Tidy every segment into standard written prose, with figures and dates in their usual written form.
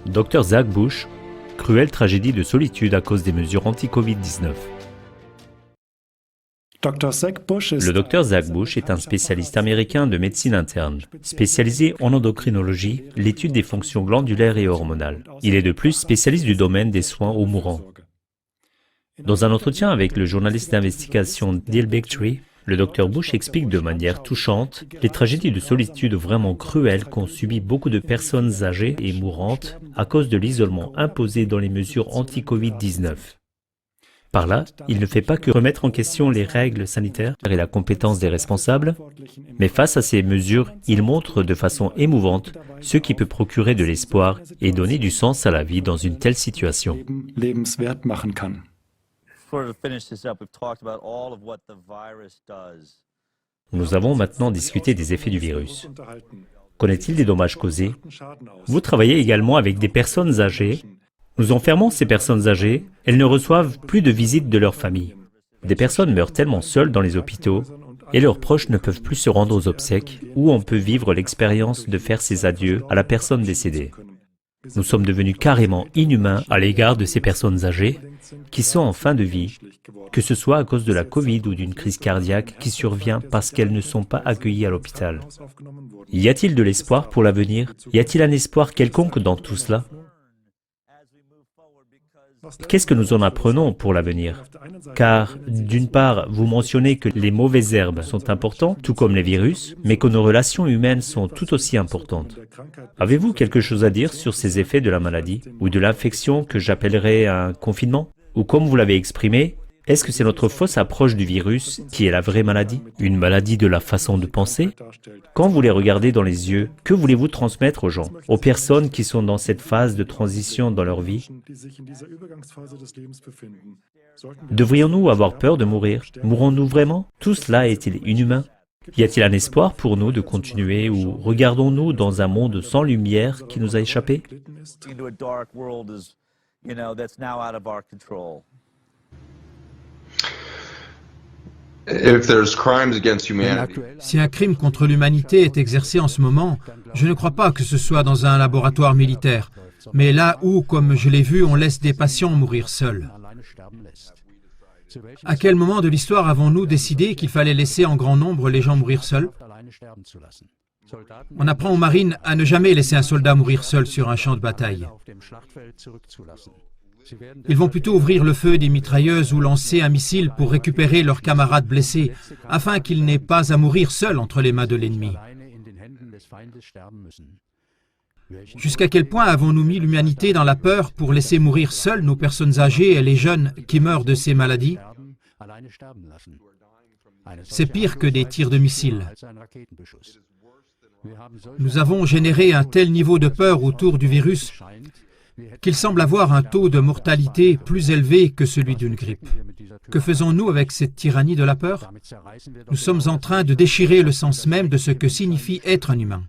Dr Zach Bush, cruelle tragédie de solitude à cause des mesures anti-Covid-19. Le Dr Zach Bush est un spécialiste américain de médecine interne, spécialisé en endocrinologie, l'étude des fonctions glandulaires et hormonales. Il est de plus spécialiste du domaine des soins aux mourants. Dans un entretien avec le journaliste d'investigation Neil Bigtree, le Dr Bush explique de manière touchante les tragédies de solitude vraiment cruelles qu'ont subi beaucoup de personnes âgées et mourantes à cause de l'isolement imposé dans les mesures anti-Covid-19. Par là, il ne fait pas que remettre en question les règles sanitaires et la compétence des responsables, mais face à ces mesures, il montre de façon émouvante ce qui peut procurer de l'espoir et donner du sens à la vie dans une telle situation. Nous avons maintenant discuté des effets du virus. Connaît-il des dommages causés? Vous travaillez également avec des personnes âgées. Nous enfermons ces personnes âgées, elles ne reçoivent plus de visites de leur famille. Des personnes meurent tellement seules dans les hôpitaux et leurs proches ne peuvent plus se rendre aux obsèques où on peut vivre l'expérience de faire ses adieux à la personne décédée. Nous sommes devenus carrément inhumains à l'égard de ces personnes âgées qui sont en fin de vie, que ce soit à cause de la Covid ou d'une crise cardiaque qui survient parce qu'elles ne sont pas accueillies à l'hôpital. Y a-t-il de l'espoir pour l'avenir? Y a-t-il un espoir quelconque dans tout cela? Qu'est-ce que nous en apprenons pour l'avenir? Car, d'une part, vous mentionnez que les mauvaises herbes sont importantes, tout comme les virus, mais que nos relations humaines sont tout aussi importantes. Avez-vous quelque chose à dire sur ces effets de la maladie, ou de l'infection que j'appellerais un confinement? Ou comme vous l'avez exprimé, est-ce que c'est notre fausse approche du virus qui est la vraie maladie? Une maladie de la façon de penser? Quand vous les regardez dans les yeux, que voulez-vous transmettre aux gens, aux personnes qui sont dans cette phase de transition dans leur vie? Devrions-nous avoir peur de mourir? Mourrons-nous vraiment? Tout cela est-il inhumain? Y a-t-il un espoir pour nous de continuer ou regardons-nous dans un monde sans lumière qui nous a échappé? Si un crime contre l'humanité est exercé en ce moment, je ne crois pas que ce soit dans un laboratoire militaire, mais là où, comme je l'ai vu, on laisse des patients mourir seuls. À quel moment de l'histoire avons-nous décidé qu'il fallait laisser en grand nombre les gens mourir seuls? On apprend aux marines à ne jamais laisser un soldat mourir seul sur un champ de bataille. Ils vont plutôt ouvrir le feu des mitrailleuses ou lancer un missile pour récupérer leurs camarades blessés, afin qu'ils n'aient pas à mourir seuls entre les mains de l'ennemi. Jusqu'à quel point avons-nous mis l'humanité dans la peur pour laisser mourir seuls nos personnes âgées et les jeunes qui meurent de ces maladies? C'est pire que des tirs de missiles. Nous avons généré un tel niveau de peur autour du virus qu'il semble avoir un taux de mortalité plus élevé que celui d'une grippe. Que faisons-nous avec cette tyrannie de la peur? Nous sommes en train de déchirer le sens même de ce que signifie être un humain.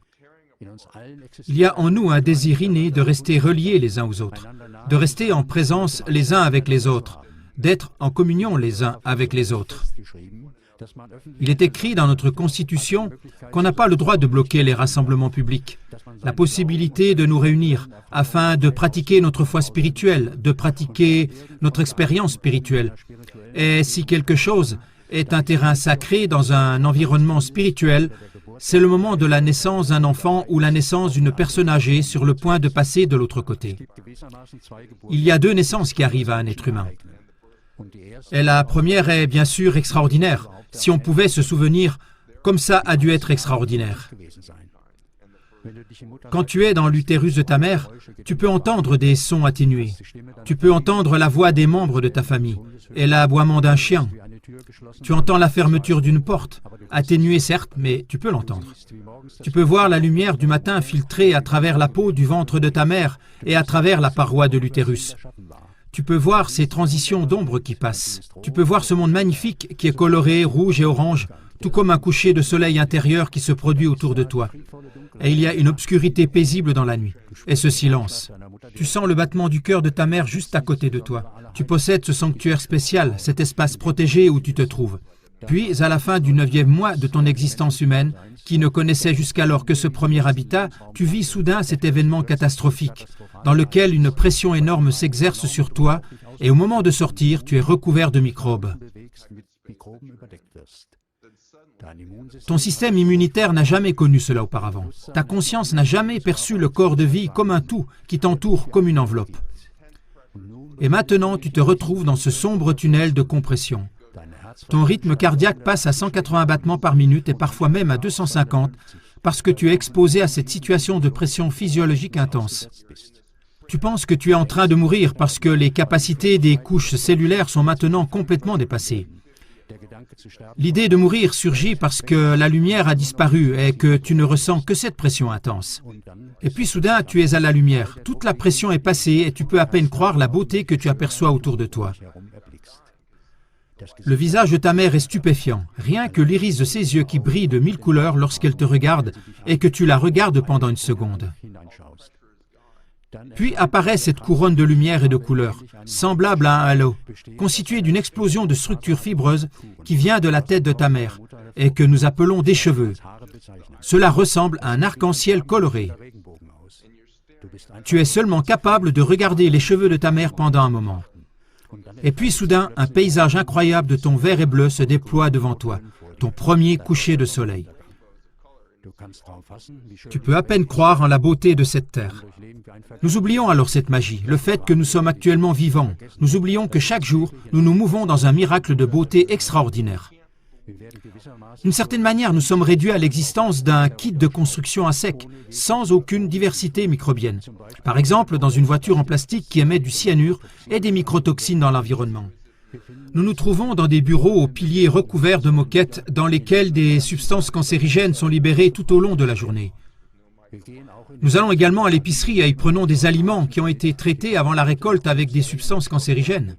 Il y a en nous un désir inné de rester reliés les uns aux autres, de rester en présence les uns avec les autres, d'être en communion les uns avec les autres. Il est écrit dans notre Constitution qu'on n'a pas le droit de bloquer les rassemblements publics, la possibilité de nous réunir afin de pratiquer notre foi spirituelle, de pratiquer notre expérience spirituelle. Et si quelque chose est un terrain sacré dans un environnement spirituel, c'est le moment de la naissance d'un enfant ou la naissance d'une personne âgée sur le point de passer de l'autre côté. Il y a deux naissances qui arrivent à un être humain. Et la première est bien sûr extraordinaire. Si on pouvait se souvenir, comme ça a dû être extraordinaire. Quand tu es dans l'utérus de ta mère, tu peux entendre des sons atténués. Tu peux entendre la voix des membres de ta famille et l'aboiement d'un chien. Tu entends la fermeture d'une porte, atténuée certes, mais tu peux l'entendre. Tu peux voir la lumière du matin filtrer à travers la peau du ventre de ta mère et à travers la paroi de l'utérus. Tu peux voir ces transitions d'ombre qui passent. Tu peux voir ce monde magnifique qui est coloré, rouge et orange, tout comme un coucher de soleil intérieur qui se produit autour de toi. Et il y a une obscurité paisible dans la nuit. Et ce silence. Tu sens le battement du cœur de ta mère juste à côté de toi. Tu possèdes ce sanctuaire spécial, cet espace protégé où tu te trouves. Puis, à la fin du 9e mois de ton existence humaine, qui ne connaissait jusqu'alors que ce premier habitat, tu vis soudain cet événement catastrophique, dans lequel une pression énorme s'exerce sur toi, et au moment de sortir, tu es recouvert de microbes. Ton système immunitaire n'a jamais connu cela auparavant. Ta conscience n'a jamais perçu le corps de vie comme un tout qui t'entoure comme une enveloppe. Et maintenant, tu te retrouves dans ce sombre tunnel de compression. Ton rythme cardiaque passe à 180 battements par minute et parfois même à 250 parce que tu es exposé à cette situation de pression physiologique intense. Tu penses que tu es en train de mourir parce que les capacités des couches cellulaires sont maintenant complètement dépassées. L'idée de mourir surgit parce que la lumière a disparu et que tu ne ressens que cette pression intense. Et puis soudain, tu es à la lumière. Toute la pression est passée et tu peux à peine croire la beauté que tu aperçois autour de toi. Le visage de ta mère est stupéfiant. Rien que l'iris de ses yeux qui brille de 1000 couleurs lorsqu'elle te regarde et que tu la regardes pendant une seconde. Puis apparaît cette couronne de lumière et de couleurs, semblable à un halo, constituée d'une explosion de structures fibreuses qui vient de la tête de ta mère et que nous appelons des cheveux. Cela ressemble à un arc-en-ciel coloré. Tu es seulement capable de regarder les cheveux de ta mère pendant un moment. Et puis soudain, un paysage incroyable de ton vert et bleu se déploie devant toi, ton premier coucher de soleil. Tu peux à peine croire en la beauté de cette terre. Nous oublions alors cette magie, le fait que nous sommes actuellement vivants. Nous oublions que chaque jour, nous nous mouvons dans un miracle de beauté extraordinaire. D'une certaine manière, nous sommes réduits à l'existence d'un kit de construction à sec, sans aucune diversité microbienne. Par exemple, dans une voiture en plastique qui émet du cyanure et des microtoxines dans l'environnement. Nous nous trouvons dans des bureaux aux piliers recouverts de moquettes dans lesquels des substances cancérigènes sont libérées tout au long de la journée. Nous allons également à l'épicerie et y prenons des aliments qui ont été traités avant la récolte avec des substances cancérigènes.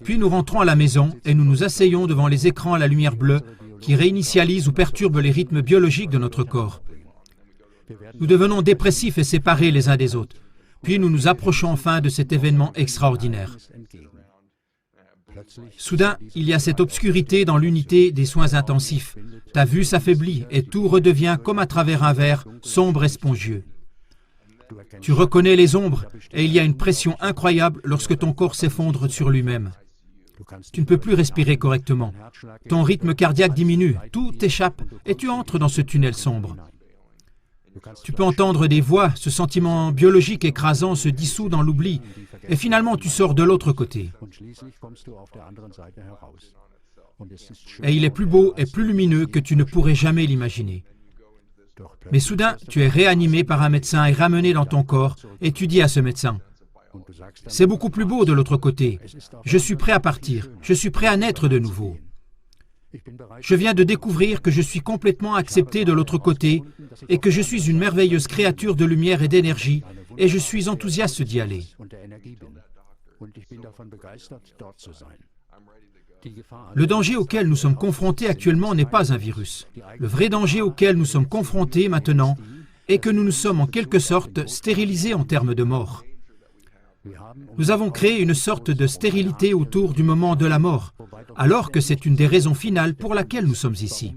Puis nous rentrons à la maison et nous nous asseyons devant les écrans à la lumière bleue qui réinitialisent ou perturbent les rythmes biologiques de notre corps. Nous devenons dépressifs et séparés les uns des autres. Puis nous nous approchons enfin de cet événement extraordinaire. Soudain, il y a cette obscurité dans l'unité des soins intensifs. Ta vue s'affaiblit et tout redevient comme à travers un verre, sombre et spongieux. Tu reconnais les ombres et il y a une pression incroyable lorsque ton corps s'effondre sur lui-même. Tu ne peux plus respirer correctement. Ton rythme cardiaque diminue, tout t'échappe et tu entres dans ce tunnel sombre. Tu peux entendre des voix, ce sentiment biologique écrasant se dissout dans l'oubli et finalement tu sors de l'autre côté. Et il est plus beau et plus lumineux que tu ne pourrais jamais l'imaginer. Mais soudain, tu es réanimé par un médecin et ramené dans ton corps et tu dis à ce médecin, « C'est beaucoup plus beau de l'autre côté. Je suis prêt à partir. Je suis prêt à naître de nouveau. Je viens de découvrir que je suis complètement accepté de l'autre côté et que je suis une merveilleuse créature de lumière et d'énergie et je suis enthousiaste d'y aller. » Le danger auquel nous sommes confrontés actuellement n'est pas un virus. Le vrai danger auquel nous sommes confrontés maintenant est que nous nous sommes en quelque sorte stérilisés en termes de mort. Nous avons créé une sorte de stérilité autour du moment de la mort, alors que c'est une des raisons finales pour laquelle nous sommes ici.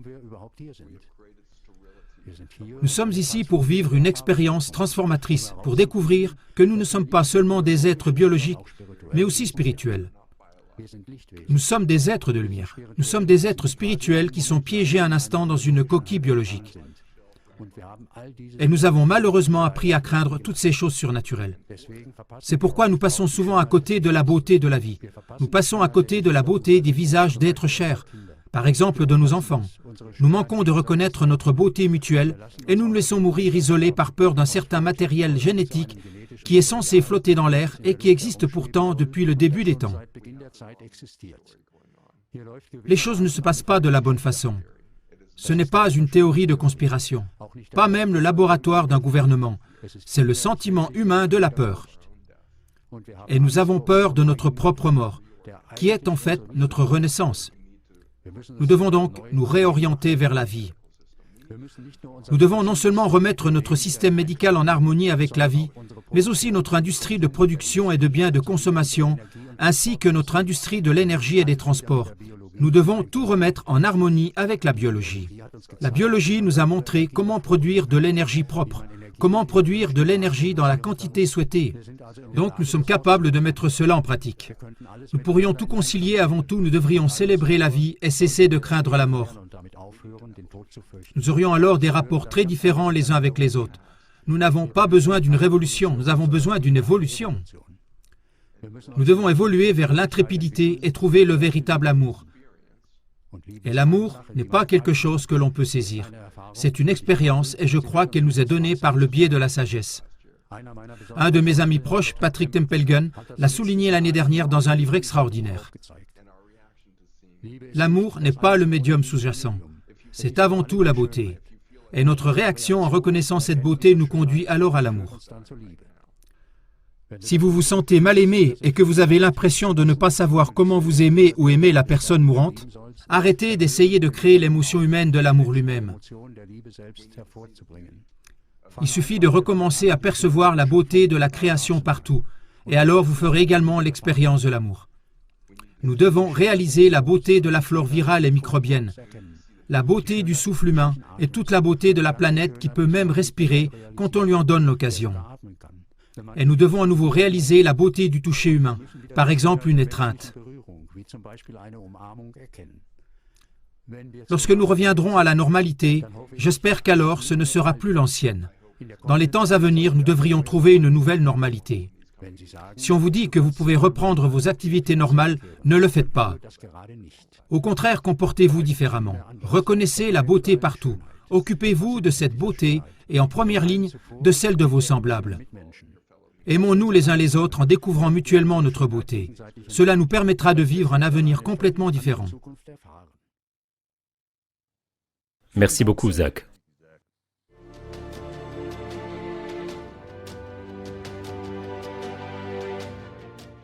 Nous sommes ici pour vivre une expérience transformatrice, pour découvrir que nous ne sommes pas seulement des êtres biologiques, mais aussi spirituels. Nous sommes des êtres de lumière. Nous sommes des êtres spirituels qui sont piégés un instant dans une coquille biologique. Et nous avons malheureusement appris à craindre toutes ces choses surnaturelles. C'est pourquoi nous passons souvent à côté de la beauté de la vie. Nous passons à côté de la beauté des visages d'êtres chers, par exemple de nos enfants. Nous manquons de reconnaître notre beauté mutuelle et nous nous laissons mourir isolés par peur d'un certain matériel génétique qui est censé flotter dans l'air et qui existe pourtant depuis le début des temps. Les choses ne se passent pas de la bonne façon. Ce n'est pas une théorie de conspiration, pas même le laboratoire d'un gouvernement. C'est le sentiment humain de la peur. Et nous avons peur de notre propre mort, qui est en fait notre renaissance. Nous devons donc nous réorienter vers la vie. Nous devons non seulement remettre notre système médical en harmonie avec la vie, mais aussi notre industrie de production et de biens de consommation, ainsi que notre industrie de l'énergie et des transports. Nous devons tout remettre en harmonie avec la biologie. La biologie nous a montré comment produire de l'énergie propre, comment produire de l'énergie dans la quantité souhaitée. Donc nous sommes capables de mettre cela en pratique. Nous pourrions tout concilier. Avant tout, nous devrions célébrer la vie et cesser de craindre la mort. Nous aurions alors des rapports très différents les uns avec les autres. Nous n'avons pas besoin d'une révolution, nous avons besoin d'une évolution. Nous devons évoluer vers l'intrépidité et trouver le véritable amour. Et l'amour n'est pas quelque chose que l'on peut saisir. C'est une expérience et je crois qu'elle nous est donnée par le biais de la sagesse. Un de mes amis proches, Patrick Tempelgen, l'a souligné l'année dernière dans un livre extraordinaire. L'amour n'est pas le médium sous-jacent. C'est avant tout la beauté. Et notre réaction en reconnaissant cette beauté nous conduit alors à l'amour. Si vous vous sentez mal aimé et que vous avez l'impression de ne pas savoir comment vous aimer ou aimer la personne mourante, arrêtez d'essayer de créer l'émotion humaine de l'amour lui-même. Il suffit de recommencer à percevoir la beauté de la création partout, et alors vous ferez également l'expérience de l'amour. Nous devons réaliser la beauté de la flore virale et microbienne, la beauté du souffle humain et toute la beauté de la planète qui peut même respirer quand on lui en donne l'occasion. Et nous devons à nouveau réaliser la beauté du toucher humain, par exemple une étreinte. Lorsque nous reviendrons à la normalité, j'espère qu'alors ce ne sera plus l'ancienne. Dans les temps à venir, nous devrions trouver une nouvelle normalité. Si on vous dit que vous pouvez reprendre vos activités normales, ne le faites pas. Au contraire, comportez-vous différemment. Reconnaissez la beauté partout. Occupez-vous de cette beauté et en première ligne, de celle de vos semblables. Aimons-nous les uns les autres en découvrant mutuellement notre beauté. Cela nous permettra de vivre un avenir complètement différent. Merci beaucoup, Zach.